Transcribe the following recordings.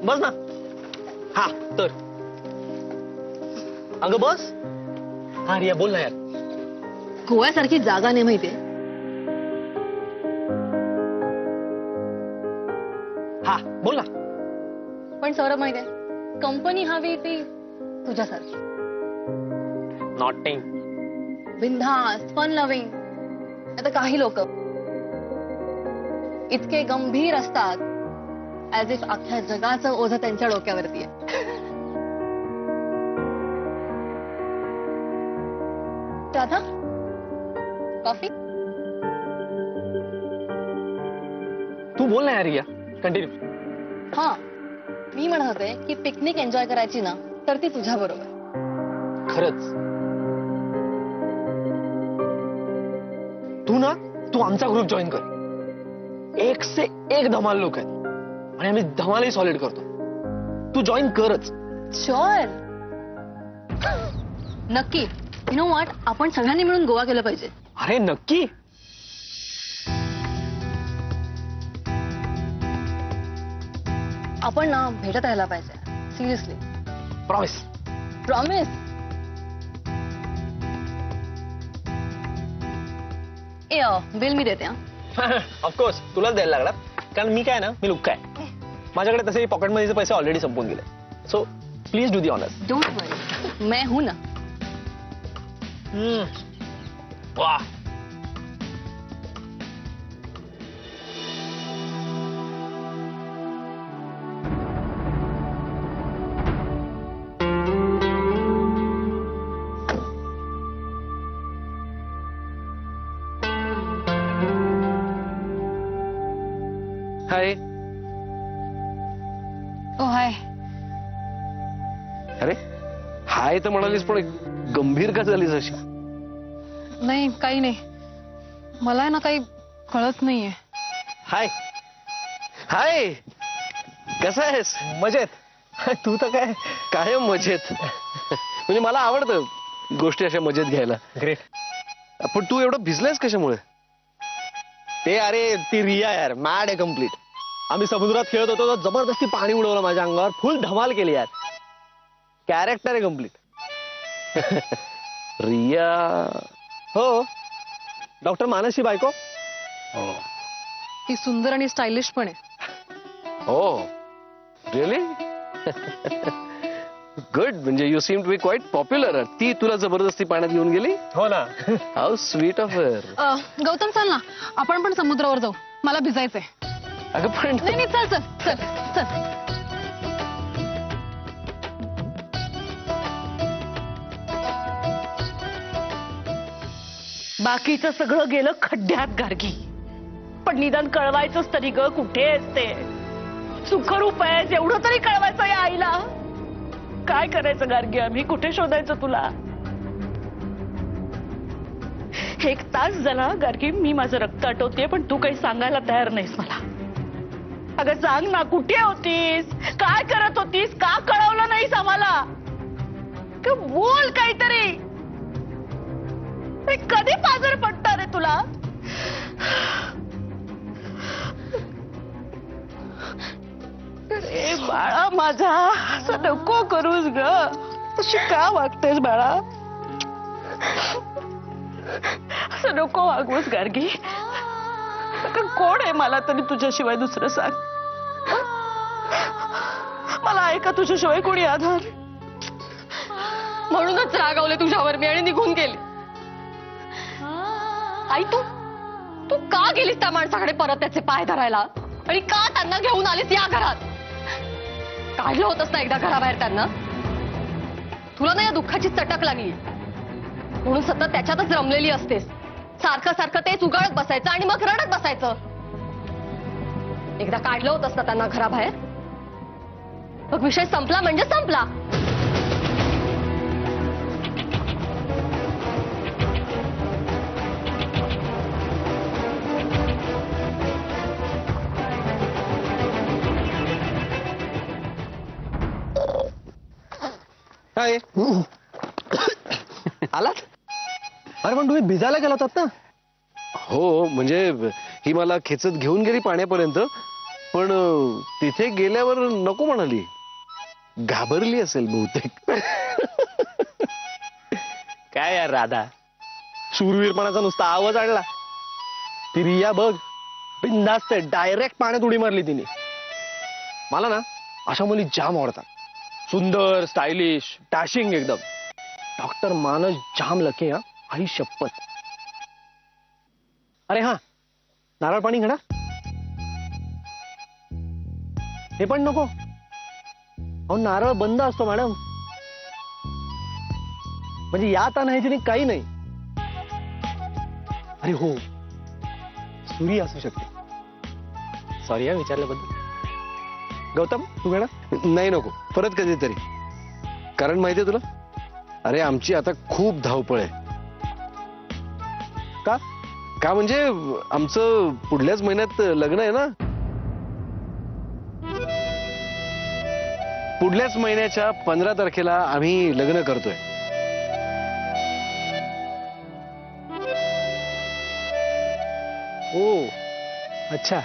बस ना. हा तर अगं बस. हा रिया बोल ना यार. गोव्यासारखी जागा नाही माहितीये. हा बोल ना. पण सौरभ माहितीये, कंपनी हवी ती तुझ्यासारखी. नॉटिंग. बिनधास्त, फन लव्हिंग. आता काही लोक इतके गंभीर असतात ऍज इफ अख्ख्या जगाचं ओझं त्यांच्या डोक्यावरती आहे. राधा, कॉफी? तू बोल ना यार रिया. कंटिन्यू. हा, मी म्हणत होते की पिकनिक एन्जॉय करायची ना तर ती तुझ्या बरोबर. खरंच तू ना, तू आमचा ग्रुप जॉईन कर. एक से एक धमाल लोक आहेत आणि आम्ही धमालही सॉलिड करतो. तू जॉईन करच. शुअर. नक्की. यु नो व्हॉट, आपण सगळ्यांनी मिळून गोवा गेलं पाहिजे. अरे नक्की. आपण ना भेटत राहायला पाहिजे. सिरियसली. प्रॉमिस. प्रॉमिस. ए बिल मी देते. ऑफकोर्स तुलाच द्यायला लागणार, कारण मी काय ना, मी लुक्का आहे. माझ्याकडे तसे पॉकेटमनीचे पैसे ऑलरेडी संपून गेले. So please do the honours. Don't worry, मैं हूं ना. वाह. हाय. ओ हाय. अरे हाय तर म्हणालीस, पण गंभीर का झालीस अशी? नाही, काही नाही. मला आहे ना काही कळत नाहीये. हाय. हाय, कसा आहेस? मजेत. तू तर काय कायम मजेत. म्हणजे मला आवडतं गोष्टी अशा मजेत घ्यायला. ग्रेट. पण तू एवढं भिजलायस कशामुळे? ते अरे ती रिया यार मॅड आहे कम्प्लीट. आम्ही समुद्रात खेळत होतो तर जबरदस्ती पाणी उडवलं माझ्या अंगावर. फुल धमाल केली यार. कॅरेक्टर आहे कम्प्लीट. रिया? हो, डॉक्टर मानसची बायको. ती सुंदर आणि स्टायलिश पण आहे. हो, रिअली? गुड. म्हणजे you seem to be quite popular. ती तुला जबरदस्ती पाण्यात घेऊन गेली? हो ना. How sweet of her. Gautam, चल ना, आपण पण समुद्रावर जाऊ. मला भिजायचंय. अगं पण नाही नाही, चल चल चल चल. बाकीचं सगळं गेलं खड्ड्यात गार्गी. पण निदान कळवायचंच तरी ग, कुठे आहेस ते? सुखरूप आहेस एवढं तरी कळवायचं या आईला. काय करायचं गार्गी, आम्ही कुठे शोधायचं तुला? 1 तास झाला गार्गी, मी माझं रक्त आटवते, पण तू काही सांगायला तयार नाहीस मला. अगं सांग ना, कुठे होतीस? काय करत होतीस? का कळवलं नाहीस आम्हाला? बोल काहीतरी. कधी पाजर पडणार आहे तुला? अरे बाळा माझा, असं नको करूस ग. अशी का वागतेस बाळा? असं नको वागूस गार्गी. कोण आहे मला तरी तुझ्याशिवाय दुसरं सांग. मला आहे का तुझ्याशिवाय कोणी आधार? म्हणूनच रागावले तुझ्यावर मी आणि निघून गेली. आई, तू तू का गेलीस त्या माणसाकडे परत त्याचे पाय धरायला? आणि का त्यांना घेऊन आलीस या घरात? काढलं होतंस ना एकदा घराबाहेर त्यांना? तुला ना या दुःखाची चटक लागली म्हणून सतत त्याच्यातच रमलेली असतेस. सारखं सारखं तेच उगाळत बसायचं आणि मग रडत बसायचं. एकदा काढलं होतंस ना त्यांना घराबाहेर, मग विषय संपला म्हणजे संपला. काय आलात? अरे पण तुम्ही भिजायला गेला होतात ना? हो, म्हणजे ही मला खेचत घेऊन गेली पाण्यापर्यंत. पण तिथे गेल्यावर नको म्हणाली. घाबरली असेल बहुतेक. काय यार राधा, शूरवीरपणाचा नुसता आवाज आणला. ती रिया बघ, बिंदास्त डायरेक्ट पाण्यात उडी मारली तिने. मला ना अशा मुली जाम आवडतात. सुंदर, स्टायलिश, डॅशिंग एकदम. डॉक्टर मानस जाम लके हा, आई शपथ. अरे हा, नारळ पाणी घेणार? हे पण नको. अहो नारळ बंद असतो मॅडम. म्हणजे या आता नाही तिने काही नाही. अरे हो, सुरी असू शकते. सॉरी हा विचारल्याबद्दल. गौतम तू घेणार? नाही नको, परत कधीतरी. कारण माहितीये तुला, अरे आमची आता खूप धावपळ आहे. का? का म्हणजे आमचं पुढल्याच महिन्यात लग्न आहे ना. पुढल्याच महिन्याच्या 15 तारखेला आम्ही लग्न करतोय. ओ अच्छा.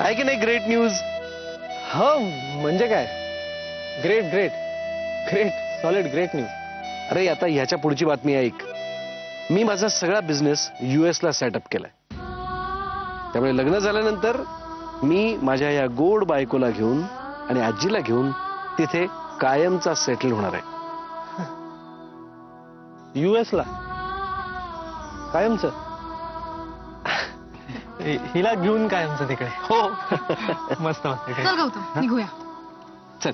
आहे की नाही ग्रेट न्यूज? हा म्हणजे काय? Great great great solid great news. अरे आता ह्याच्या पुढची बातमी ऐक. मी माझा सगळा बिझनेस US ला सेटअप केलाय. त्यामुळे लग्न झाल्यानंतर मी माझ्या या गोड बायकोला घेऊन आणि आजीला घेऊन तिथे कायमचा सेटल होणार आहे. US ला कायमच? हिला घेऊन कायमचं तिकडे? हो. मस्त मस्त. चल गौतम निघूया. चल.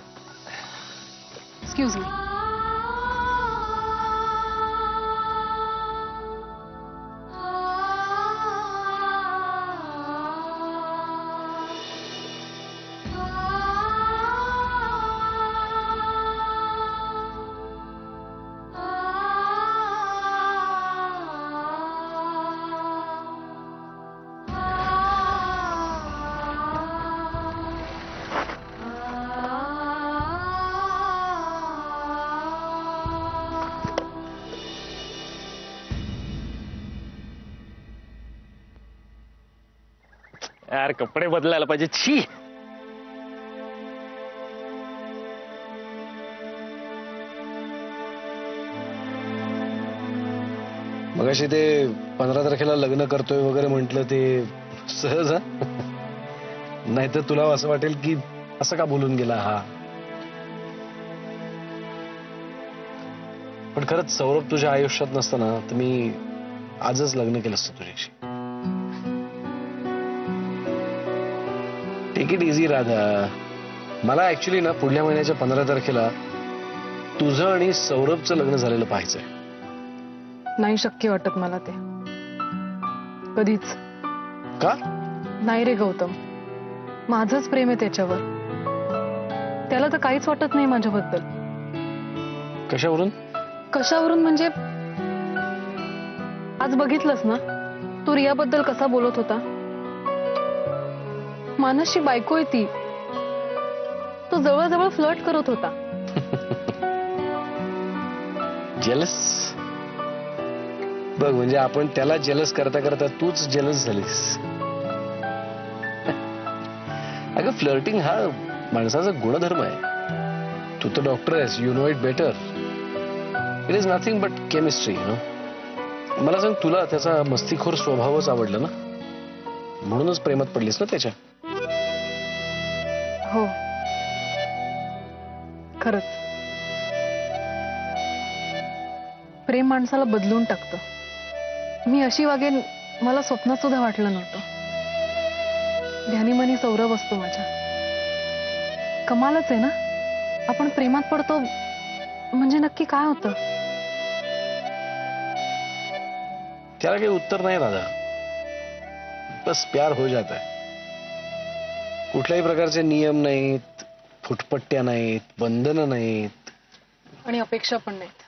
Excuse me. यार कपडे बदलायला पाहिजे. छी. मगाशी ते 15 तारखेला लग्न करतोय वगैरे म्हटलं ते सहज हा. नाहीतर तुला असं वाटेल की असं का बोलून गेला हा. पण खरंच सौरभ तुझ्या आयुष्यात नसताना तर मी आजच लग्न केलं असतं तुझ्याशी. Take it easy Radha. मला ऍक्च्युली ना पुढल्या महिन्याच्या 15 तारखेला तुझं आणि सौरभचं लग्न झालेलं पाहायचंय. नाही शक्य वाटत मला ते कधीच. का? नाही रे गौतम, माझंच प्रेम आहे त्याच्यावर. त्याला तर काहीच वाटत नाही माझ्याबद्दल. कशावरून? कशावरून म्हणजे आज बघितलंस ना तू रियाबद्दल कसा बोलत होता. मानसची बायको आहे ती. तो जवळजवळ फ्लर्ट करत होता. जेलस? बघ म्हणजे आपण त्याला जेलस करता करता तूच जेलस झालीस. अगं फ्लर्टिंग हा माणसाचा गुणधर्म आहे. तू तर डॉक्टर आहेस, you know it better. It is nothing but chemistry. मला सांग, तुला त्याचा मस्तीखोर स्वभावच आवडला ना, म्हणूनच प्रेमात पडलीस ना त्याच्या. हो खरंच. प्रेम माणसाला बदलून टाकतं. मी अशी वागेन मला स्वप्नात सुद्धा वाटलं नव्हतं. ध्यानीमनी सौरभ असतो माझ्या. कमालच आहे ना, आपण प्रेमात पडतो म्हणजे नक्की काय होतं. त्याला काही उत्तर नाही राधा. बस प्यार हो जाता है. कुठल्याही प्रकारचे नियम नाहीत, फुटपट्ट्या नाहीत, बंधनं नाहीत आणि अपेक्षा पण नाहीत.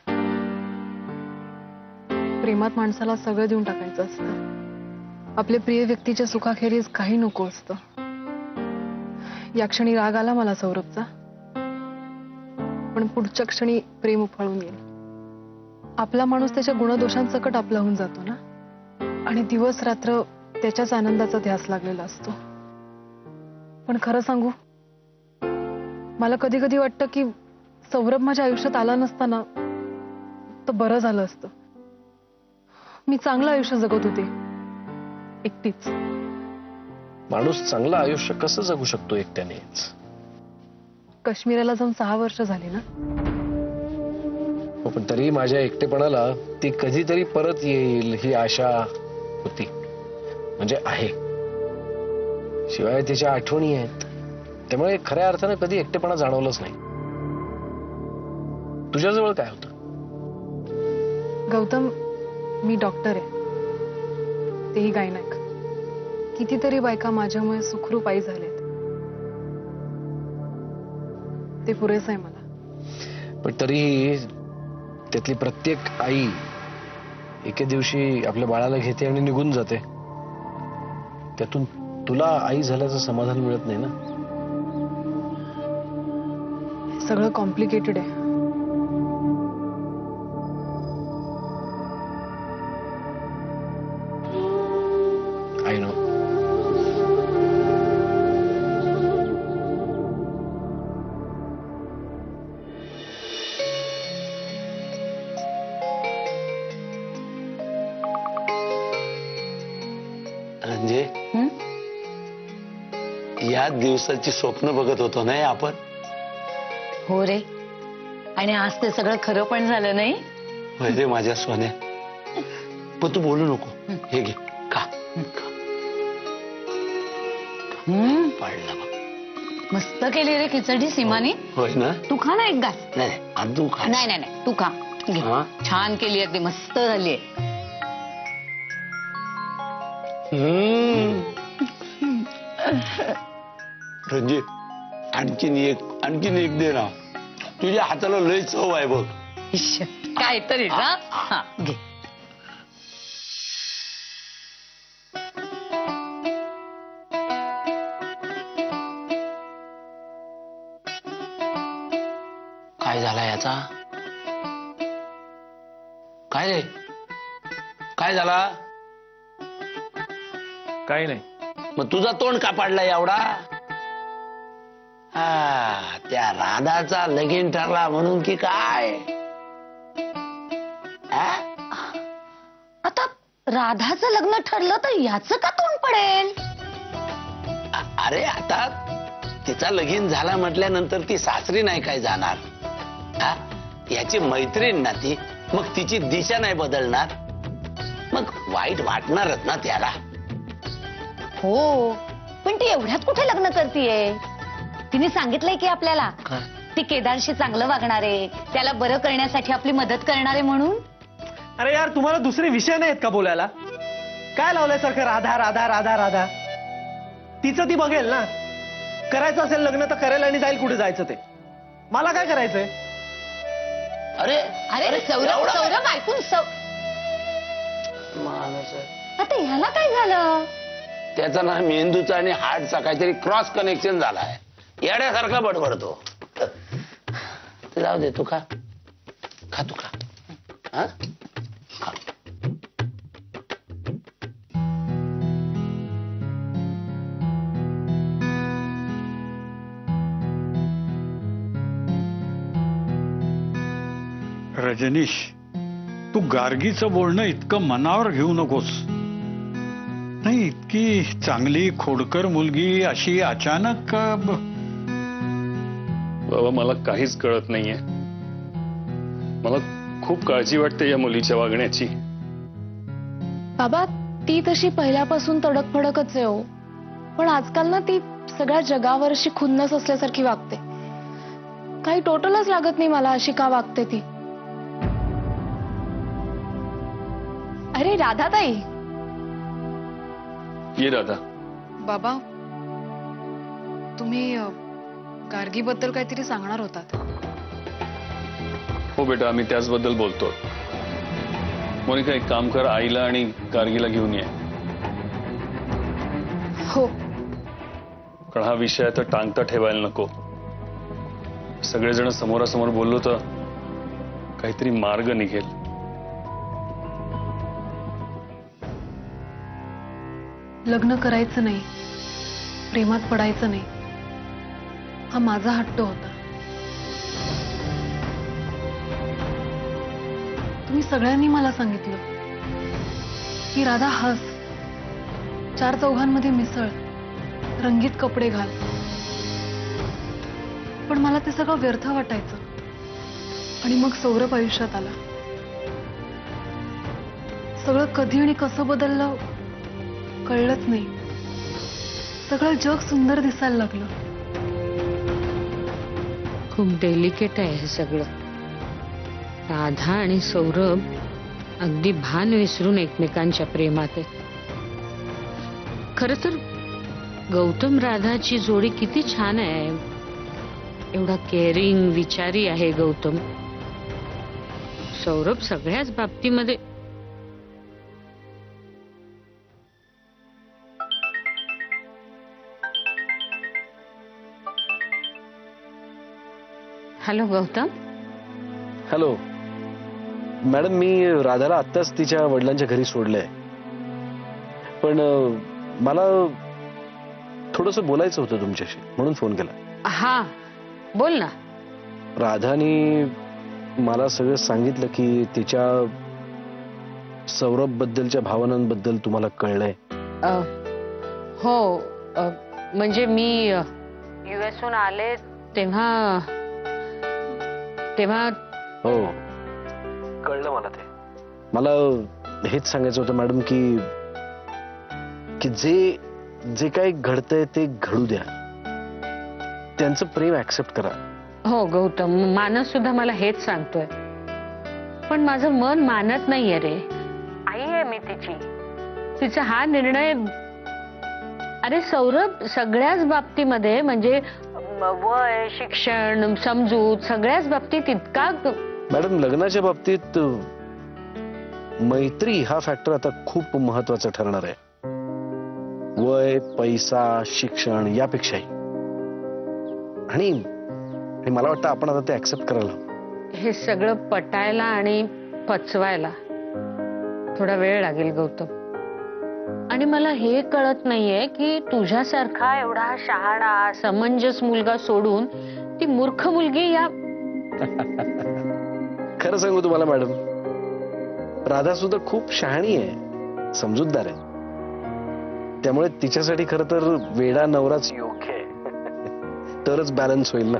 प्रेमात माणसाला सगळं देऊन टाकायचं असतं. आपल्या प्रिय व्यक्तीच्या सुखाखेरीज काही नको असतं. या क्षणी राग आला मला सौरभचा, पण पुढच्या क्षणी प्रेम उफाळून येईल. आपला माणूस त्याच्या गुणदोषांसकट आपला होऊन जातो ना, आणि दिवस रात्र त्याच्याच आनंदाचा ध्यास लागलेला असतो. पण खरं सांगू, मला कधी कधी वाटतं की सौरभ माझ्या आयुष्यात आला नसताना तर बरं झालं असतं. मी चांगलं आयुष्य जगत होते एकटीच. माणूस चांगलं आयुष्य कसं जगू शकतो एकट्यानेच? काश्मीराला जाऊन 6 वर्ष झाली ना. हो, पण तरी माझ्या एकटेपणाला ती कधीतरी परत येईल ही आशा होती, म्हणजे आहे. शिवाय तिच्या आठवणी आहेत, त्यामुळे खऱ्या अर्थानं कधी एकटेपणा जाणवलंच नाही. तुझ्याजवळ काय होतं? गौतम, मी डॉक्टर आहे, तेही गायनाक. कितीतरी बायका माझ्यामुळे सुखरूप आई झालेत, ते पुरेसं आहे मला. पण तरीही त्यातली प्रत्येक आई एके दिवशी आपल्या बाळाला घेते आणि निघून जाते. त्यातून तुला आई झाल्याचं समाधान मिळत नाही ना. हे सगळं कॉम्प्लिकेटेड आहे. I know. रंजे, या दिवसाची स्वप्न बघत होतो नाही आपण? हो रे, आणि आज ते सगळं खरं पण झालं नाही. होय रे माझ्या सोन्या. पण तू बोलू नको. हे घे, खा. पाडला बघ. मस्त केली रे खिचडी सीमानी. होय ना? तू खा ना एक घास. नाही नाही, आज तू खा. नाही नाही नाही, तू खा. घे. हा? छान केली, अगदी मस्त झालीये. रंजे, आणखीन एक दे ना. तुझ्या हाताला लय चव आहे बघ. इश्श, काहीतरी ना. हा, घे. काय झाला याचा? काय रे? काय झाला? काही नाही. मग तुझा तोंड का पाडला एवढा? हा, त्या राधाचा लगीन ठरला म्हणून की काय? आता राधाचं लग्न ठरलं तर याचं का तोंड पडेल? अरे आता तिचा लगीन झाला म्हटल्यानंतर ती सासरी नाही काय जाणार? हा, याची मैत्रीण ना ती, मग तिची दिशा नाही बदलणार? मग वाईट वाटणारच ना त्याला. हो, पण ती एवढ्यात कुठे लग्न करतीये? तिने सांगितलंय की आपल्याला ती केदारशी चांगलं वागणार आहे, त्याला बरं करण्यासाठी आपली मदत करणार आहे म्हणून. अरे यार, तुम्हाला दुसरे विषय नाहीत का बोलायला? काय लावलंय सारखं राधा राधा राधा राधा? तिचं ती बघेल ना. करायचं असेल लग्न तर करेल आणि जाईल कुठे जायचं ते. मला काय करायचंय? अरे अरे सौरभ, सौरभ ऐकून आता ह्याला काय झालं? त्याचा ना मेंदूचा आणि हार्टचा काहीतरी क्रॉस कनेक्शन झालाय. येड्यासारखा बडबडतो. ते जाऊ दे, तू खा. खा तू खा. हा? खा. रजनीश, तू गार्गीचं बोलणं इतकं मनावर घेऊ नकोस. नाही, इतकी चांगली खोडकर मुलगी अशी अचानक बाबा, मला काहीच कळत नाहीये. मला खूप काळजी वाटते या मुलीच्या वागण्याची. बाबा, ती तशी पहिल्यापासून तडकफडकच आहे हो. पण आजकाल ना ती सगळ्या जगावर अशी खुन्नस असल्यासारखी वागते. काही टोटलच लागत नाही मला अशी का वागते ती. अरे राधाताई. ये राधा. बाबा, तुम्ही गार्गीबद्दल काहीतरी सांगणार होतात. हो बेटा, आम्ही त्याचबद्दल बोलतो. मोनिका, एक काम कर, आईला आणि गार्गीला घेऊन ये. हो. कारण हा विषय आता टांगता ठेवायला नको. सगळेजण समोरासमोर बोललो तर काहीतरी मार्ग निघेल. लग्न करायचं नाही, प्रेमात पडायचं नाही, हा माझा हट्ट होता. तुम्ही सगळ्यांनी मला सांगितलं की राधा हस, चार चौघांमध्ये मिसळ, रंगीत कपडे घाल. पण मला ते सगळं व्यर्थ वाटायचं. आणि मग सौरभ आयुष्यात आला. सगळं कधी आणि कसं बदललं कळलंच नाही. सगळं जग सुंदर दिसायला लागलं. खूप डेलिकेट आहे हे सगळं. राधा आणि सौरभ अगदी भान विसरून एकमेकांच्या प्रेमात आहेत. खर तर गौतम राधाची जोडी किती छान आहे. एवढा केअरिंग विचारी आहे गौतम. सौरभ सगळ्याच बाबतीमध्ये. हॅलो गौतम. हॅलो मॅडम, मी राधाला आत्ताच तिच्या वडिलांच्या घरी सोडलंय. पण मला थोडस बोलायचं होतं तुमच्याशी, म्हणून फोन केला. हा बोल ना. राधानी मला सगळं सांगितलं की तिच्या सौरभ बद्दलच्या भावनांबद्दल तुम्हाला कळलंय. हो म्हणजे मी युएसहून आले तेव्हा हो कळलं मला ते. मला हेच सांगायचं होतं मॅडम की जे काही घडतंय ते घडू द्या. त्यांचं प्रेम ऍक्सेप्ट करा. हो गौतम, मानस सुद्धा मला हेच सांगतोय. पण माझं मन मानत नाहीये रे. आई आहे मी तिची. तिचा हा निर्णय. अरे सौरभ सगळ्याच बाबतीमध्ये म्हणजे वय, शिक्षण, समजूत सगळ्याच बाबतीत इतका. मॅडम लग्नाच्या बाबतीत मैत्री हा फॅक्टर आता खूप महत्वाचा ठरणार आहे. वय, पैसा, शिक्षण यापेक्षाही. आणि मला वाटतं आपण आता ते ऍक्सेप्ट करायला. हे सगळं पटायला आणि पचवायला थोडा वेळ लागेल गौतम. आणि मला हे कळत नाहीये की तुझ्यासारखा एवढा शहाणा समंजस मुलगा सोडून ती मूर्ख मुलगी या. खरं सांगू तुम्हाला मॅडम, राधा सुद्धा खूप शहाणी आहे, समजूतदार आहे. त्यामुळे तिच्यासाठी खरं तर वेडा नवराच योग्य आहे. तरच बॅलन्स होईल ना.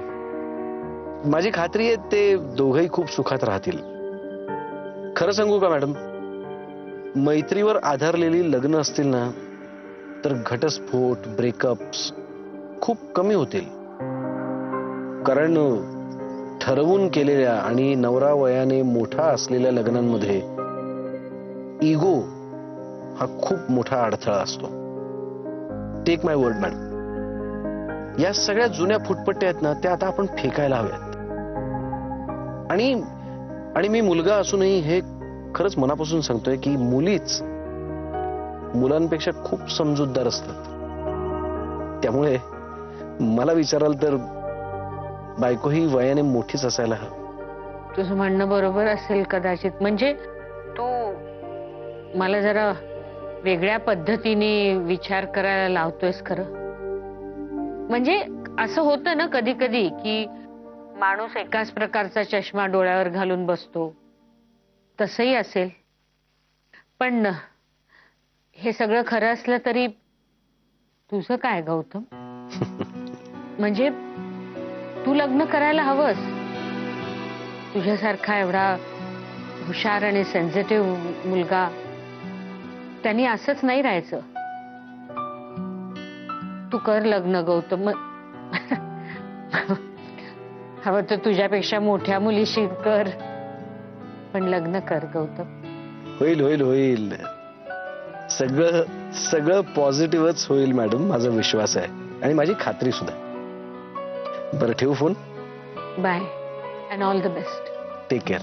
माझी खात्री आहे ते दोघंही खूप सुखात राहतील. खरं सांगू का मॅडम, मैत्रीवर आधारलेली लग्न असतील ना तर घटस्फोट, ब्रेकअप्स खूप कमी होतील. कारण ठरवून केलेल्या आणि नवरा वयाने मोठा असलेल्या लग्नांमध्ये इगो हा खूप मोठा अडथळा असतो. टेक माय वर्ड मॅडम. या सगळ्या जुन्या फुटपट्ट्या आहेत ना, त्या आता आपण फेकायला हव्यात. आणि मी मुलगा असूनही हे खरंच मनापासून सांगतोय की मुलीच मुलांपेक्षा खूप समजूतदार असतात. त्यामुळे मला विचाराल तर बायको ही वयाने मोठीच असायला हवी. तुझं म्हणणं बरोबर असेल कदाचित. म्हणजे तू मला जरा वेगळ्या पद्धतीने विचार करायला लावतोयस खरं. म्हणजे असं होतं ना कधी कधी की माणूस एकाच प्रकारचा चष्मा डोळ्यावर घालून बसतो. तसंही असेल. पण हे सगळं खरं असलं तरी तुझं काय गौतम? म्हणजे तू लग्न करायला हवंस. तुझ्यासारखा एवढा हुशार आणि सेन्सिटिव्ह मुलगा, त्यांनी असंच नाही राहायचं. तू कर लग्न गौतम. हवं तर तुझ्यापेक्षा मोठ्या मुलीशी कर, पण लग्न कर गौतम. होईल होईल होईल. सगळं पॉझिटिव्हच होईल मॅडम, माझा विश्वास आहे आणि माझी खात्री सुद्धा. बरं ठेवू phone. Bye and all the best. Take care.